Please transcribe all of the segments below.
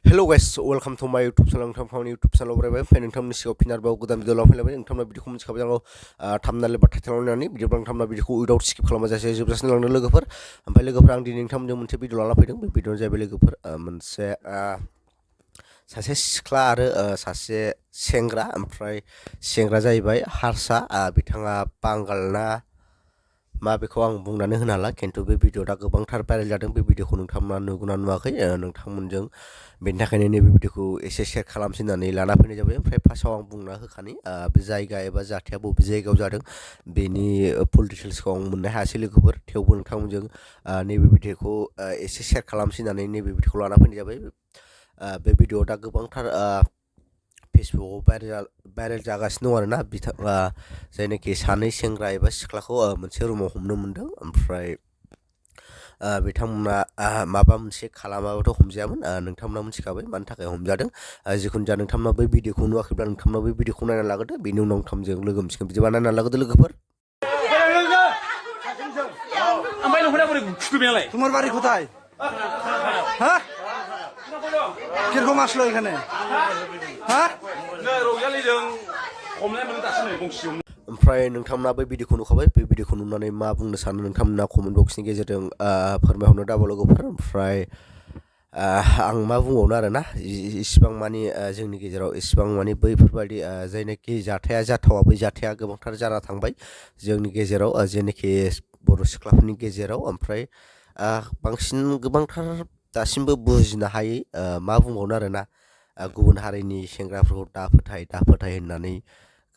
Hello guys, welcome to my YouTube channel. नोंथांनि YouTube channel आवरायबाय ओमफ्राय नोंथांनि सिगाङाव फिन आरोबाव गोदान भिडिअ लाफैलायबाय नोंथांमोना भिडिअखौ मिथिखाबाय जानांगौ थाम्बनेल एबा टाइटेल नायनानै भिडिअखौ नोंथांमोना भिडिअखौ उइदाउट स्किप खालामाजासे जोबजासिम लांनो लोगोफोर ओमफ्राय लोगोफोर आं दिनै नोंथांमोनजों मोनसे भिडिअ लाना फैदों बे भिडिअआनो जाहैबाय लोगोफोर मोनसे सासे सिख्ला आरो सासे सेंग्रा ओमफ्राय सेंग्रा जाहैबाय हारसा बिथाङा बांगाल ना मा बेखौ आं बुंनानै होनो हाला खिन्थु बे भिडिअ दा गोबांथार भाइरेल जादों बे भिडिअखौ नोंथांमोना नुगोना नुवाखै नोंथांमोनजों बेनि थाखायनो नैबे भिडिअखौ एसे शेयार खालामसै होननानै लाना फैनाय जाबाय ओमफ्राय फार्स्टआव आं बुंना होखानि बे जायगा एबा जाथाया बबे जायगायाव जादों बेनि फुल डिटेल्सखौ आं मोननो हायासै लोगोफोर थेवबो नोंथांमोनजों नैबे भिडिअखौ एसे शेयार खालामसै होननानै नैबे भिडिअखौ लाना फैनाय जाबाय बे भिडिअआव दा गोबांथार फेसबुकआव भाइरेल जागासिनो दं आरोना बिथाङा जायनाखि सानै सेंग्रा एबा सिख्लाखौ मोनसे रुमाव हमनो मोन्दों ओमफ्राय बिथांमोना माबा मोनसे खालामाबाथ' हमजायामोन नोंथांमोना मिथिखाबाय मानि थाखाय हमजादों जिखुनु जाया नोंथांमोना बै भिडिअखौ नुवाखैब्ला नोंथांमोना बै भिडिअखौ नायना लाग्रोदो बेनि उनाव नोंथांमोनजों लोगो मोनसिगोन बिदिबा नायना लाग्रोदो लोगोफोर ओमफ्राय नोंखौना बोरै थुखैबायलाय তোমার বাড়ি কোথায় হ্যাঁ কিরকম আসলো এখানে হ্যাঁ नै रंजालिजों हमनाय मोन दासो नै गंसेयाव ओमफ्राय नोंथांमोना बै भिडिअखौ नुखाबाय बे भिडिअखौ नुनानै मा बुंनो सानो नोंथांमोना कमेन्ट बक्सनि गेजेरजों फोरमायहरनो दाबाव लोगोफोर ओमफ्राय आं मा बुंबावनो आरोना इसिबां मानि जोंनि गेजेराव इसिबां मानि बैफोरबायदि जायनाखि जाथाया जाथावा बै जाथाया गोबांथार जाना थांबाय जोंनि गेजेराव जेनाखि बर' सिख्लाफोरनि गेजेराव ओमफ्राय बांसिन गोबांथार दासिमबो बुजिनो हायै मा बुंबावनो आरोना गुबुन हारिनि सेंग्राफोरखौ दा फोथाय होननानै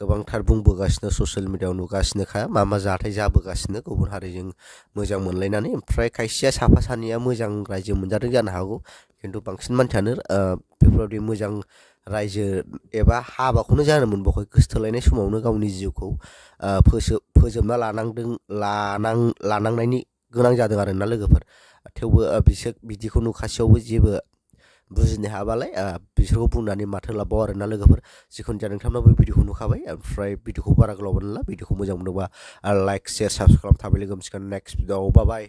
गोबांथार बुंबोगासिनो ससियेल मिडियाआव नुगासिनोखा मा जाथाय जाबोगासिनो गुबुन हारिजों मोजां मोनलायनानै ओमफ्राय खायसेया साफा सानैया मोजां रायजो मोनजादों जानो हागौ खिन्थु बांसिन मानसियानो बेफोरबायदि मोजां रायजो एबा हाबाखौनो जानो मोनबावाखै गोसथोलायनाय समावनो गावनि जिउखौ फोजोबना लानांनायनि गोनां जादों आरोना लोगोफोर थेवबो बिसोर बिदिखौ नुखासेयावबो जेबो बुजिनो हाबालाय बिसोरखौ बुंनानै माथो लाबाव आरोना लोगोफोर जिखुनु जाया नोंथांमोना बै भिडिअखौ नुखाबाय ओमफ्राय भिडिअखौ बारा गोलाव मोनला भिडिअखौ मोजां मोनोबा लाइक शेयार साबस्क्राइब खालाम थाबाय लोगो मोनसिगोन नेक्स्ट भिडिअआव बाय